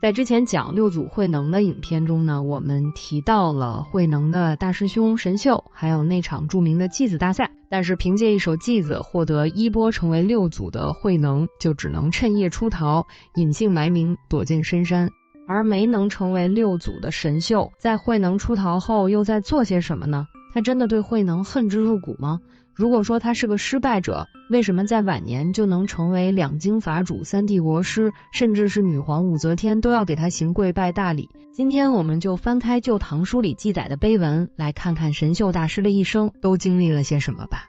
在之前講六祖慧能的影片中呢，我們提到了慧能的大師兄神秀，還有那場著名的祭子大賽。但是憑借一首祭子獲得衣钵成為六祖的慧能，就只能趁夜出逃，隱姓埋名躲進深山。而沒能成為六祖的神秀，在慧能出逃後又在做些什麼呢？他真的對慧能恨之入骨吗？如果說他是個失敗者，為什麼在晚年就能成為两京法主、三帝國師，甚至是女皇武則天都要給他行跪拜大禮？今天我们就翻開《舊唐書》裡記載的碑文，來看看神秀大師的一生都經歷了些什麼吧。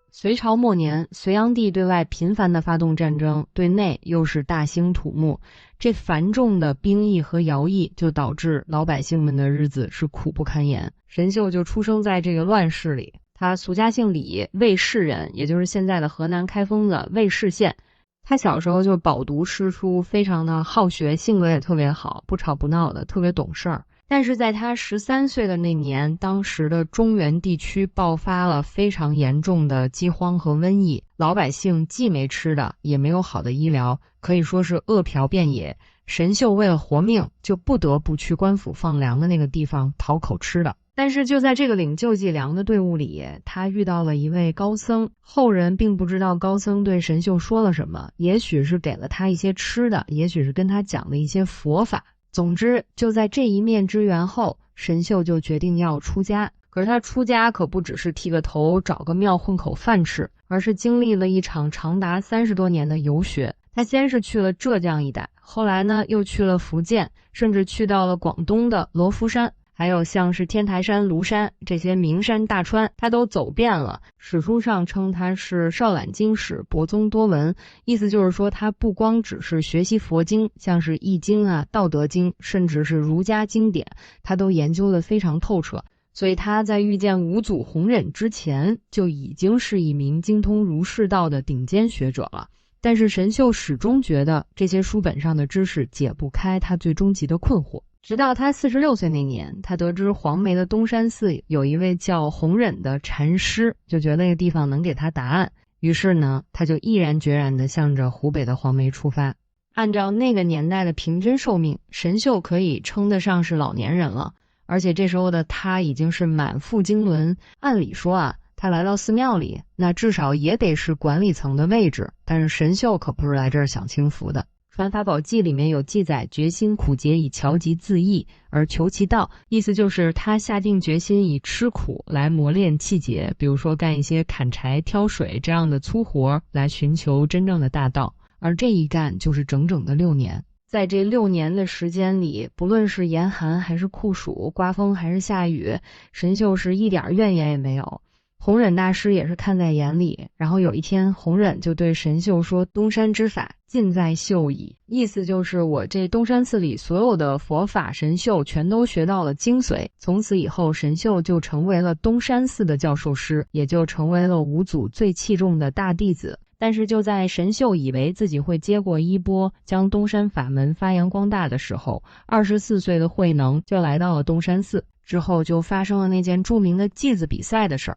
隋朝末年，隋煬帝對外頻繁地發動戰爭，對內又是大興土木，這繁重的兵役和徭役就導致老百姓們的日子是苦不堪言。神秀就出生在這個亂世裡，他俗家姓李，魏氏人，也就是現在的河南開封的魏氏縣。他小時候就飽讀詩書，非常的好學，性格也特別好，不吵不鬧的，特別懂事兒。但是在他13歲的那年，當時的中原地區爆發了非常嚴重的饑荒和瘟疫，老百姓既沒吃的，也沒有好的醫療，可以說是餓殍遍野。神秀為了活命，就不得不去官府放糧的那個地方討口吃的。但是就在這個領救濟糧的隊伍裡，他遇到了一位高僧，後人並不知道高僧對神秀說了什麼，也許是給了他一些吃的，也許是跟他講了一些佛法。總之，就在這一面之緣後，神秀就決定要出家。可是他出家可不只是剃個頭，找個廟混口飯吃，而是經歷了一場長達30多年的遊學。他先是去了浙江一帶，後來呢又去了福建，甚至去到了廣東的羅浮山，還有像是天台山、廬山這些名山大川，他都走遍了。史書上稱他是少覽經史，博宗多聞，意思就是說他不光只是學習佛經，像是易經啊、道德經，甚至是儒家經典，他都研究得非常透徹。所以他在遇見五祖弘忍之前，就已經是一名精通儒釋道的頂尖學者了。但是神秀始終覺得這些書本上的知識解不開他最終極的困惑。直到他46歲那年，他得知黃梅的東山寺有一位叫弘忍的禪師，就覺得那個地方能給他答案。於是呢，他就毅然決然地向着湖北的黃梅出發。按照那個年代的平均壽命，神秀可以稱得上是老年人了。而且這時候的他已經是滿腹經綸，按理說啊，他來到寺廟裡，那至少也得是管理層的位置。但是神秀可不是來這兒享清福的。《傳法寶記》裡面有記載，決心苦節以喬疾自翳而求其道，意思就是他下定決心以吃苦來磨練氣節，比如說幹一些砍柴、挑水這樣的粗活來尋求真正的大道。而這一幹就是整整的6年。在這6年的時間裡，不論是嚴寒還是酷暑，刮風還是下雨，神秀是一點怨言也沒有。弘忍大師也是看在眼裡，然後有一天弘忍就對神秀說，東山之法盡在秀矣，意思就是我這東山寺裡所有的佛法神秀全都學到了精髓。從此以後，神秀就成為了東山寺的教授師，也就成為了五祖最器重的大弟子。但是就在神秀以為自己會接過衣钵，將東山法門發揚光大的時候，24歲的慧能就來到了東山寺，之後就發生了那件著名的祭子比賽的事兒。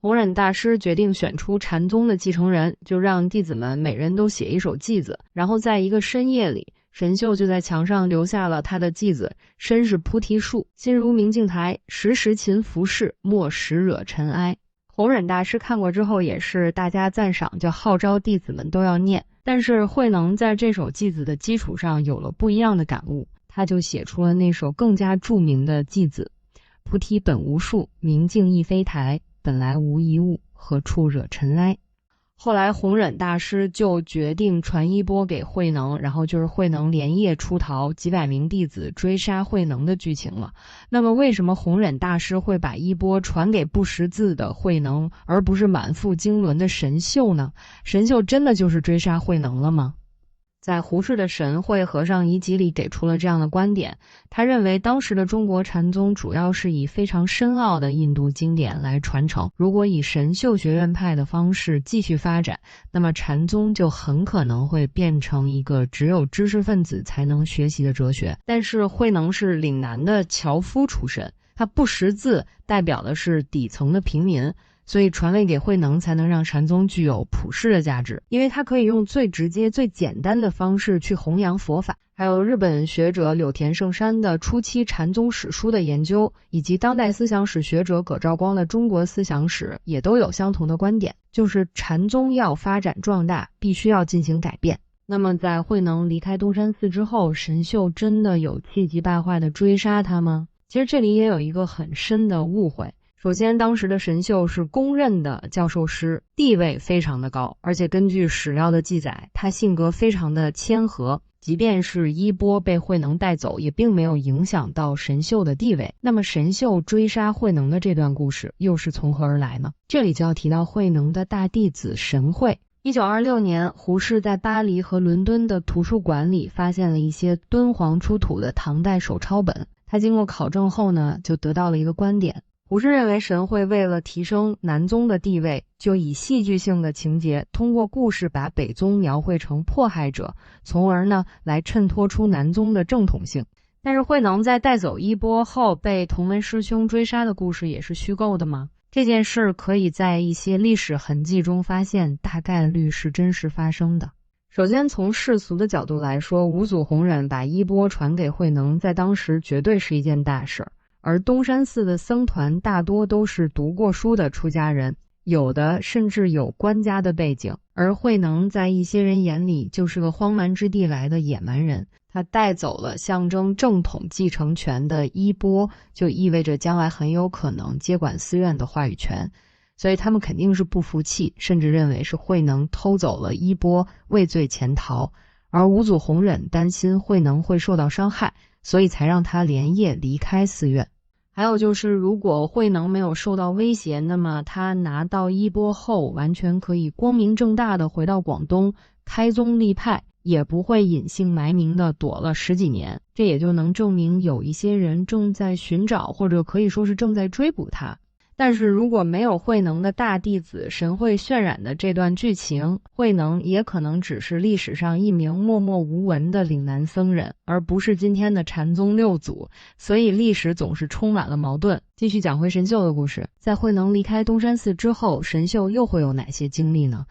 弘忍大師決定選出禪宗的繼承人，就讓弟子們每人都寫一首偈子，然後在一個深夜裡，神秀就在牆上留下了他的偈子：身是菩提樹，心如明鏡台，時時勤拂拭，莫使惹塵埃。弘忍大師看過之後也是大加讚賞，就號召弟子們都要念。但是慧能在這首偈子的基礎上有了不一樣的感悟，他就寫出了那首更加著名的偈子：菩提本無樹，明鏡亦非台，本來無一物，何處惹塵埃。後來弘忍大師就決定傳衣缽給慧能，然後就是慧能連夜出逃，幾百名弟子追殺慧能的劇情了。那麼為什麼弘忍大師會把衣缽傳給不識字的慧能，而不是滿腹經纶的神秀呢？神秀真的就是追殺慧能了嗎？在胡適的《神會和尚遺集》裡給出了這樣的觀點，他認為當時的中國禪宗主要是以非常深奧的印度經典來傳承，如果以神秀學院派的方式繼續發展，那麼禪宗就很可能會變成一個只有知識分子才能學習的哲學。但是慧能是嶺南的樵夫出身，他不識字，代表的是底層的平民，所以傳位給慧能才能讓禪宗具有普世的價值，因為它可以用最直接最簡單的方式去弘揚佛法。還有日本學者柳田勝山的初期禪宗史書的研究，以及當代思想史學者葛兆光的中國思想史，也都有相同的觀點，就是禪宗要發展壯大，必須要進行改變。那麼在慧能離開東山寺之後，神秀真的有氣急敗壞地追殺他嗎？其實這裡也有一個很深的誤會。首先，當時的神秀是公認的教授師，地位非常的高，而且根據史料的記載，他性格非常的谦和，即便是衣钵被慧能带走，也并沒有影響到神秀的地位。那麼神秀追殺慧能的這段故事又是從何而來呢？這裡就要提到慧能的大弟子神會。1926年，胡適在巴黎和倫敦的圖書館裡發現了一些敦煌出土的唐代手抄本。他經過考證後呢，就得到了一個觀點。胡適認為神會為了提升南宗的地位，就以戲劇性的情節，通過故事把北宗描繪成迫害者，從而呢來襯托出南宗的正統性。但是慧能在帶走衣钵後被同門師兄追殺的故事也是虛構的嗎？這件事可以在一些歷史痕跡中發現，大概率是真實發生的。首先從世俗的角度來說，五祖弘忍把衣钵傳給慧能，在當時絕對是一件大事。而東山寺的僧團大多都是讀過書的出家人，有的甚至有官家的背景，而慧能在一些人眼裡就是個荒蠻之地來的野蠻人。他帶走了象徵正統繼承權的衣钵，就意味着將來很有可能接管寺院的話語權，所以他們肯定是不服氣，甚至認為是慧能偷走了衣钵，畏罪潛逃。而五祖弘忍擔心慧能會受到傷害，所以才讓他連夜離開寺院。還有就是，如果慧能沒有受到威脅，那麼他拿到衣钵後，完全可以光明正大的回到廣東開宗立派，也不會隱姓埋名的躲了10幾年。這也就能證明有一些人正在尋找，或者可以說是正在追捕他。但是如果沒有慧能的大弟子神會渲染的這段劇情，慧能也可能只是歷史上一名默默無聞的嶺南僧人，而不是今天的禪宗六祖。所以歷史總是充滿了矛盾。繼續講回神秀的故事，在慧能離開東山寺之後，神秀又會有哪些經歷呢？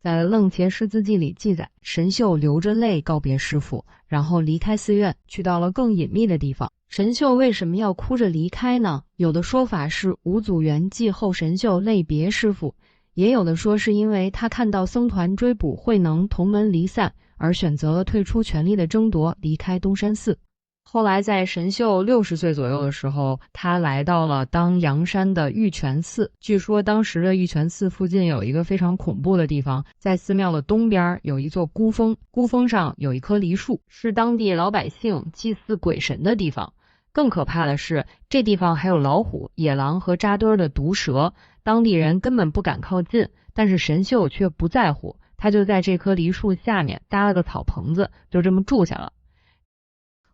在《楞伽師字記》裡記載，神秀流着淚告別師父，然後離開寺院，去到了更隱秘的地方。神秀為什麼要哭着離開呢？有的說法是五祖圓寂後神秀淚別師父，也有的說是因為他看到僧團追捕慧能，同門離散，而選擇了退出權力的爭奪，離開東山寺。後來在神秀60歲左右的時候，他來到了當陽山的玉泉寺。據說當時的玉泉寺附近有一個非常恐怖的地方，在寺廟的東邊有一座孤峰，孤峰上有一棵梨樹，是當地老百姓祭祀鬼神的地方。更可怕的是，這地方還有老虎、野狼和扎堆的毒蛇，當地人根本不敢靠近，但是神秀卻不在乎，他就在這棵梨樹下面搭了個草棚子，就這麼住下了。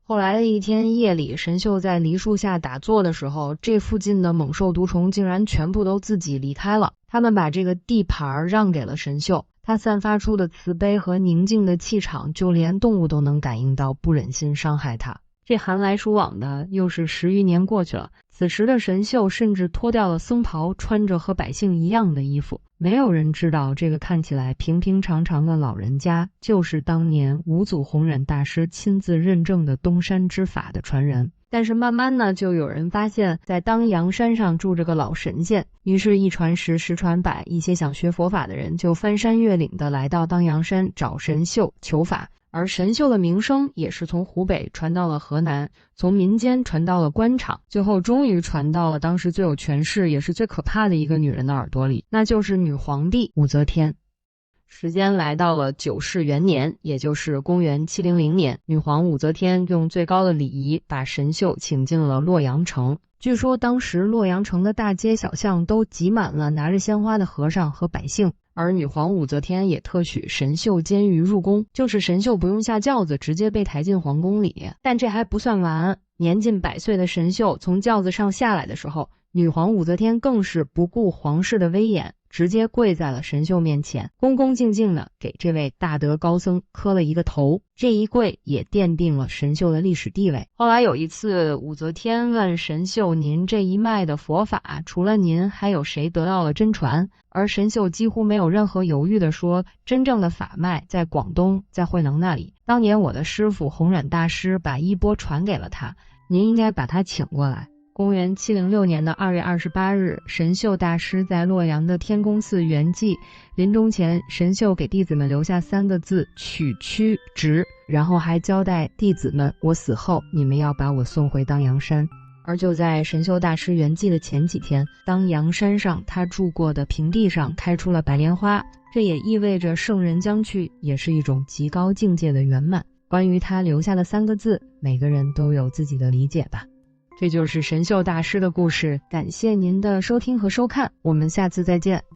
後來的一天夜裡，神秀在梨樹下打坐的時候，這附近的猛獸毒蟲竟然全部都自己離開了，他們把這個地盤讓給了神秀。他散發出的慈悲和寧靜的氣場，就連動物都能感應到，不忍心傷害他。這寒來暑往的，又是10餘年過去了。此時的神秀甚至脫掉了僧袍，穿着和百姓一樣的衣服。沒有人知道，這個看起來平平常常的老人家，就是當年五祖弘忍大師親自認證的東山之法的傳人。但是慢慢呢，就有人發現，在當陽山上住着個老神仙，於是一傳十，十傳百，一些想學佛法的人就翻山越嶺的來到當陽山找神秀求法。而神秀的名聲也是從湖北傳到了河南，從民間傳到了官場，最後終於傳到了當時最有權勢也是最可怕的一個女人的耳朵裡，那就是女皇帝武則天。時間來到了9世元年，也就是公元700年，女皇武則天用最高的禮儀把神秀請進了洛陽城。據說當時洛陽城的大街小巷都擠滿了拿着鮮花的和尚和百姓，而女皇武則天也特許神秀监獄入宮，就是神秀不用下轿子，直接被抬进皇宮裡。但這還不算完，年近100歲的神秀從轿子上下來的時候，女皇武則天更是不顧皇室的威嚴，直接跪在了神秀面前，恭恭敬敬地給這位大德高僧磕了一個頭。這一跪也奠定了神秀的歷史地位。後來有一次，武則天問神秀：“您這一脈的佛法，除了您，還有誰得到了真傳？”而神秀幾乎沒有任何猶豫地說：“真正的法脈在廣東，在慧能那裡。當年我的師父弘忍大師把衣缽傳給了他，您應該把他請過來。”公元706年的2月28日，神秀大師在洛陽的天宮寺圓寂，臨終前，神秀給弟子們留下3個字：取屈直，然後還交代弟子們：我死後，你們要把我送回當陽山。而就在神秀大師圓寂的前幾天，當陽山上他住過的平地上開出了白蓮花，這也意味着聖人將去，也是一種極高境界的圓滿。關於他留下的3個字，每個人都有自己的理解吧。這就是神秀大師的故事，感謝您的收聽和收看，我們下次再見。